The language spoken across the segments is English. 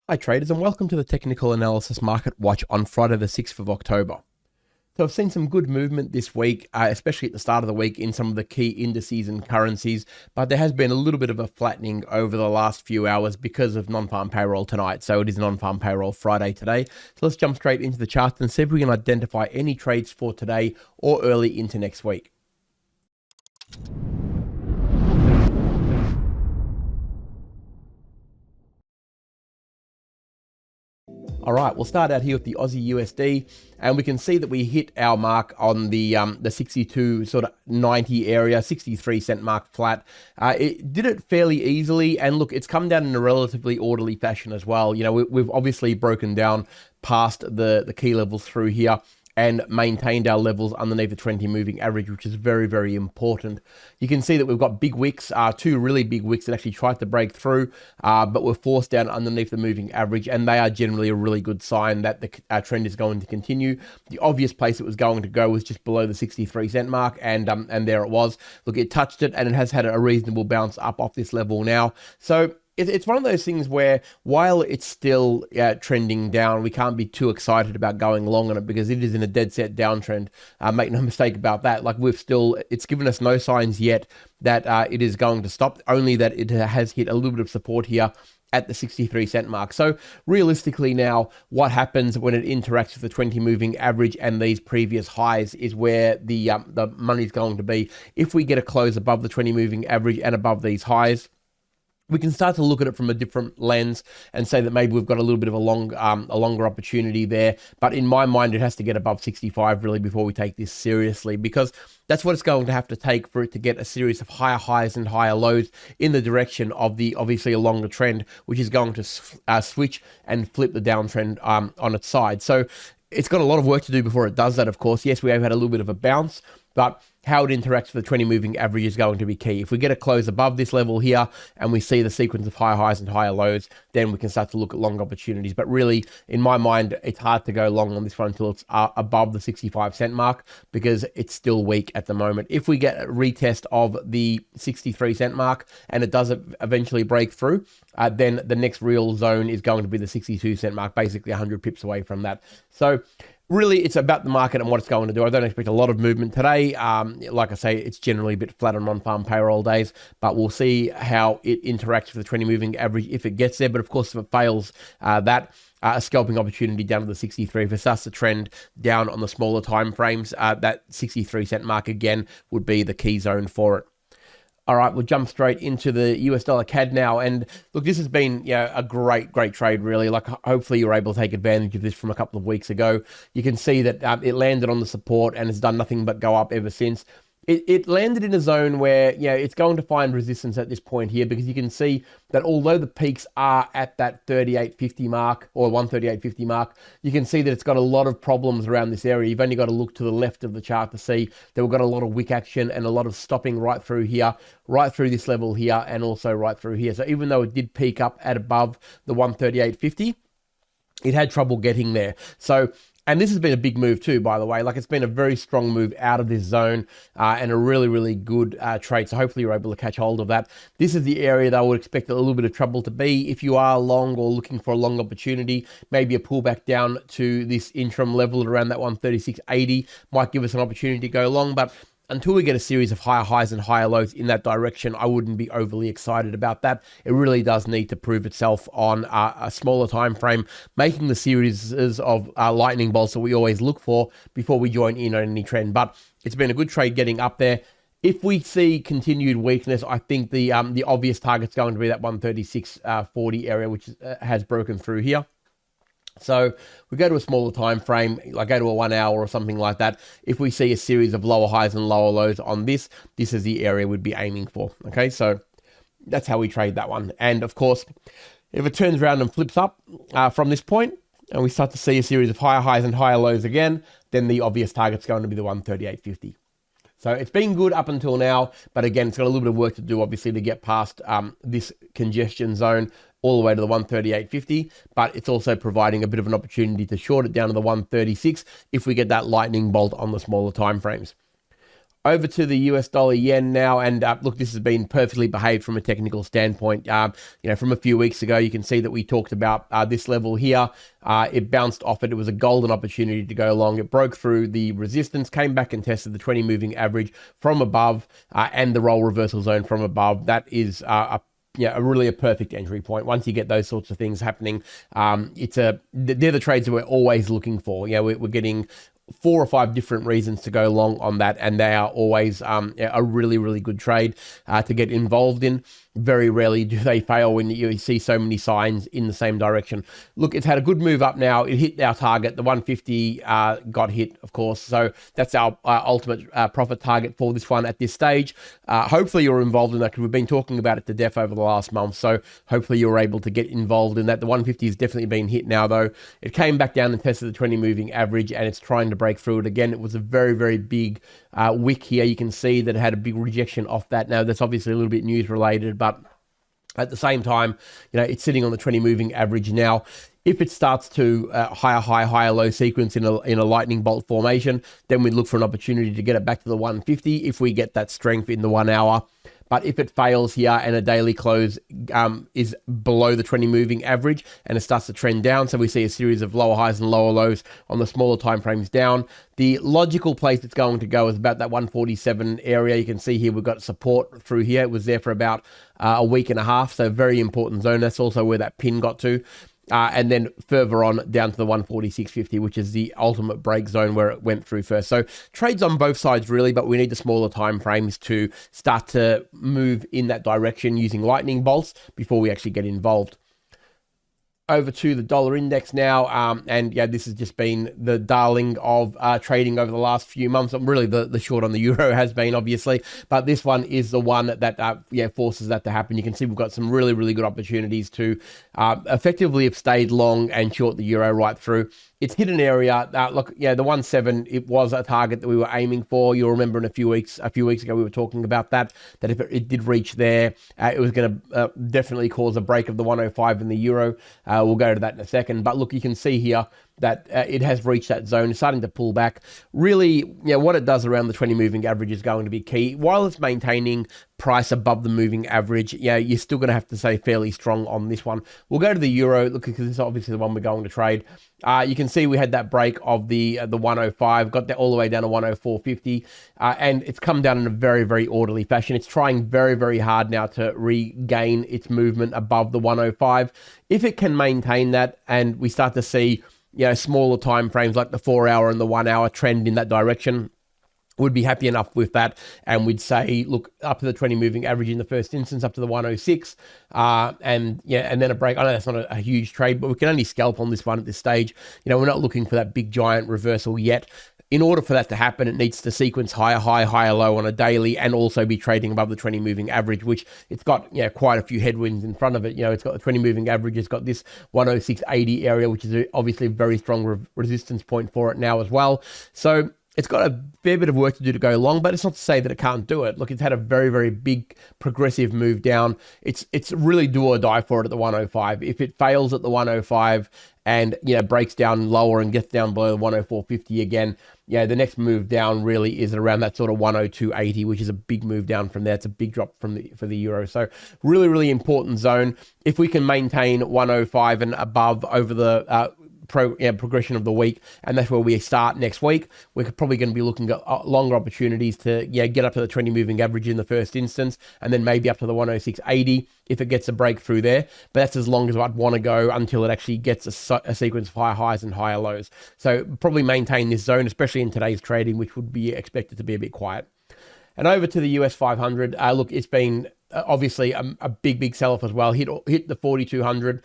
Hi traders, and welcome to the Technical Analysis Market Watch on Friday the 6th of October. So I've seen some good movement this week, especially at the start of the week in some of the key indices and currencies, but there has been a little bit of a flattening over the last few hours because of non-farm payroll tonight. So it is non-farm payroll Friday today. So let's jump straight into the charts and see if we can identify any trades for today or early into next week. All right, we'll start out here with the Aussie USD, and we can see that we hit our mark on the 62 sort of 90 area, 63 cent mark flat. It did it fairly easily, and look, it's come down in a relatively orderly fashion as well. You know, we've obviously broken down past the key levels through here and maintained our levels underneath the 20 moving average, which is very, very important. You can see that we've got big wicks, two really big wicks that actually tried to break through, but were forced down underneath the moving average, and they are generally a really good sign that the trend is going to continue. The obvious place it was going to go was just below the 63 cent mark, and there it was. Look, it touched it, and it has had a reasonable bounce up off this level now. So it's one of those things where while it's still trending down, we can't be too excited about going long on it because it is in a dead set downtrend. Make no mistake about that. Like it's given us no signs yet that it is going to stop, only that it has hit a little bit of support here at the 63 cent mark. So realistically now, what happens when it interacts with the 20 moving average and these previous highs is where the money's going to be. If we get a close above the 20 moving average and above these highs, we can start to look at it from a different lens and say that maybe we've got a little bit of a longer opportunity there. But in my mind, it has to get above 65 really before we take this seriously, because that's what it's going to have to take for it to get a series of higher highs and higher lows in the direction of the obviously a longer trend, which is going to switch and flip the downtrend on its side. So it's got a lot of work to do before it does that, of course. Yes, we have had a little bit of a bounce, but how it interacts with the 20 moving average is going to be key. If we get a close above this level here and we see the sequence of higher highs and higher lows, then we can start to look at long opportunities. But really, in my mind, it's hard to go long on this one until it's above the 65 cent mark because it's still weak at the moment. If we get a retest of the 63 cent mark and it does eventually break through, then the next real zone is going to be the 62 cent mark, basically 100 pips away from that. So really, it's about the market and what it's going to do. I don't expect a lot of movement today. Like I say, it's generally a bit flat on non-farm payroll days, but we'll see how it interacts with the 20 moving average if it gets there. But of course, if it fails a scalping opportunity down to the 63. If it starts to trend down on the smaller time frames, that 63 cent mark again would be the key zone for it. All right, we'll jump straight into the US dollar CAD now. And look, this has been a great trade, really. Like, hopefully you're able to take advantage of this from a couple of weeks ago. You can see that it landed on the support and has done nothing but go up ever since. It landed in a zone where, it's going to find resistance at this point here, because you can see that although the peaks are at that 38.50 mark or 138.50 mark, you can see that it's got a lot of problems around this area. You've only got to look to the left of the chart to see that we've got a lot of wick action and a lot of stopping right through here, right through this level here, and also right through here. So even though it did peak up at above the 138.50, it had trouble getting there. And this has been a big move too, by the way. Like, it's been a very strong move out of this zone and a really good trade. So hopefully you're able to catch hold of that. This is the area that I would expect a little bit of trouble to be. If you are long or looking for a long opportunity, maybe a pullback down to this interim level at around that 136.80 might give us an opportunity to go long. But until we get a series of higher highs and higher lows in that direction, I wouldn't be overly excited about that. It really does need to prove itself on a smaller time frame, making the series of lightning bolts that we always look for before we join in on any trend. But it's been a good trade getting up there. If we see continued weakness, I think the obvious target's going to be that 136.40 area, which has broken through here. So we go to a smaller time frame, like go to a 1 hour or something like that. If we see a series of lower highs and lower lows on this is the area we'd be aiming for. Okay, so that's how we trade that one. And of course, if it turns around and flips up from this point, and we start to see a series of higher highs and higher lows again, then the obvious target's going to be the 138.50. So it's been good up until now, but again, it's got a little bit of work to do, obviously, to get past this congestion zone all the way to the 138.50, but it's also providing a bit of an opportunity to short it down to the 136 if we get that lightning bolt on the smaller time frames. Over to the US dollar yen now, and look, this has been perfectly behaved from a technical standpoint. From a few weeks ago, you can see that we talked about this level here. It bounced off it. It was a golden opportunity to go long. It broke through the resistance, came back and tested the 20 moving average from above, and the roll reversal zone from above. That is really a perfect entry point. Once you get those sorts of things happening, they're the trades that we're always looking for. We're getting 4 or 5 different reasons to go long on that, and they are always a really, really good trade to get involved in. Very rarely do they fail when you see so many signs in the same direction. Look, it's had a good move up now. It hit our target. The 150 got hit, of course. So that's our ultimate profit target for this one at this stage. Hopefully you're involved in that, because we've been talking about it to death over the last month. So hopefully you're able to get involved in that. The 150 has definitely been hit now, though. It came back down and tested the 20 moving average, and it's trying to break through it again. It was a very, very big wick here. You can see that it had a big rejection off that. Now, that's obviously a little bit news related, but at the same time, it's sitting on the 20 moving average now. If it starts to higher high, higher low sequence in a lightning bolt formation, then we look for an opportunity to get it back to the 150 if we get that strength in the 1 hour. But if it fails here and a daily close is below the 20 moving average and it starts to trend down, so we see a series of lower highs and lower lows on the smaller time frames down, the logical place it's going to go is about that 147 area. You can see here we've got support through here. It was there for about a week and a half, so very important zone. That's also where that pin got to. And then further on down to the 146.50, which is the ultimate break zone where it went through first. So trades on both sides really, but we need the smaller time frames to start to move in that direction using lightning bolts before we actually get involved. Over to the dollar index now, this has just been the darling of trading over the last few months. Really, the short on the euro has been, obviously, but this one is the one that forces that to happen. You can see we've got some really, really good opportunities to effectively have stayed long and short the euro right through. It's hit an area. The 1.7, it was a target that we were aiming for. You'll remember a few weeks ago, we were talking about that if it did reach there, it was going to definitely cause a break of the 105 in the euro. We'll go to that in a second. But look, you can see here that it has reached that zone. It's starting to pull back. Really, what it does around the 20 moving average is going to be key. While it's maintaining price above the moving average, you're still going to have to stay fairly strong on this one. We'll go to the euro, look, because it's obviously the one we're going to trade. You can see we had that break of the 105, got that all the way down to 104.50, and it's come down in a very, very orderly fashion. It's trying very, very hard now to regain its movement above the 105. If it can maintain that and we start to see smaller time frames like the 4 hour and the 1 hour trend in that direction, would be happy enough with that, and we'd say, look, up to the 20 moving average in the first instance, up to the 106, and then a break. I know that's not a huge trade, but we can only scalp on this one at this stage. We're not looking for that big giant reversal yet. In order for that to happen, it needs to sequence higher high, higher low on a daily, and also be trading above the 20 moving average, which it's got quite a few headwinds in front of it. It's got the 20 moving average, it's got this 106.80 area, which is obviously a very strong resistance point for it now as well. So it's got a fair bit of work to do to go long, but it's not to say that it can't do it. Look, it's had a very, very big progressive move down. It's really do or die for it at the 105. If it fails at the 105 and breaks down lower and gets down below the 104.50 again, the next move down really is around that sort of 102.80, which is a big move down from there. It's a big drop for the euro. So really, really important zone. If we can maintain 105 and above over the progression of the week, and that's where we start next week, we're probably going to be looking at longer opportunities to get up to the 20 moving average in the first instance, and then maybe up to the 106.80 if it gets a breakthrough there. But that's as long as I'd want to go until it actually gets a sequence of higher highs and higher lows. So probably maintain this zone, especially in today's trading, which would be expected to be a bit quiet. And over to the US 500, look, it's been obviously a big sell-off as well. Hit the 4,200,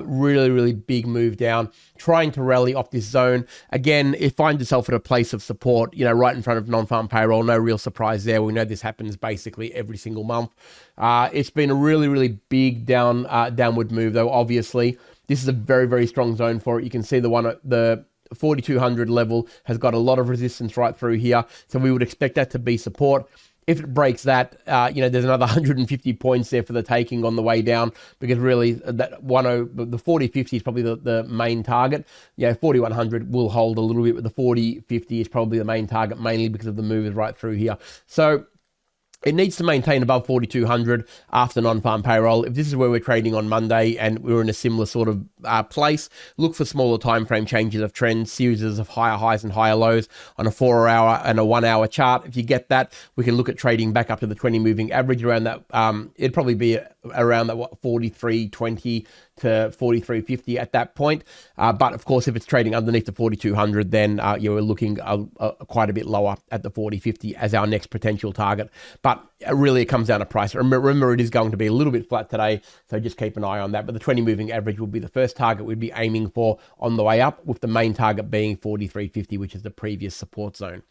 really, really big move down, trying to rally off this zone. Again, it finds itself at a place of support, right in front of non-farm payroll. No real surprise there. We know this happens basically every single month. It's been a really, really big downward move, though, obviously. This is a very, very strong zone for it. You can see the 4,200 level has got a lot of resistance right through here, so we would expect that to be support. if it breaks that, there's another 150 points there for the taking on the way down, because really that the 40.50 is probably the main target. 4100 will hold a little bit, but the 40.50 is probably the main target, mainly because of the movers right through here. So it needs to maintain above 4,200 after non-farm payroll. If this is where we're trading on Monday and we're in a similar sort of place, look for smaller time frame changes of trends, series of higher highs and higher lows on a 4-hour and a 1-hour chart. If you get that, we can look at trading back up to the 20 moving average around that. It'd probably be around that 43.20 to 43.50 at that point. But of course, if it's trading underneath the 4,200, then you're looking quite a bit lower at the 40.50 as our next potential target. But really, it comes down to price. Remember, it is going to be a little bit flat today, so just keep an eye on that. But the 20 moving average will be the first target we'd be aiming for on the way up, with the main target being 43.50, which is the previous support zone.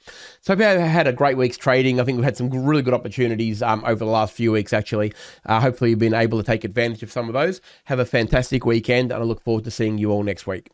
So we had a great week's trading. I think we've had some really good opportunities over the last few weeks, actually. Hopefully, you've been able to take advantage of some of those. Have a fantastic weekend, and I look forward to seeing you all next week.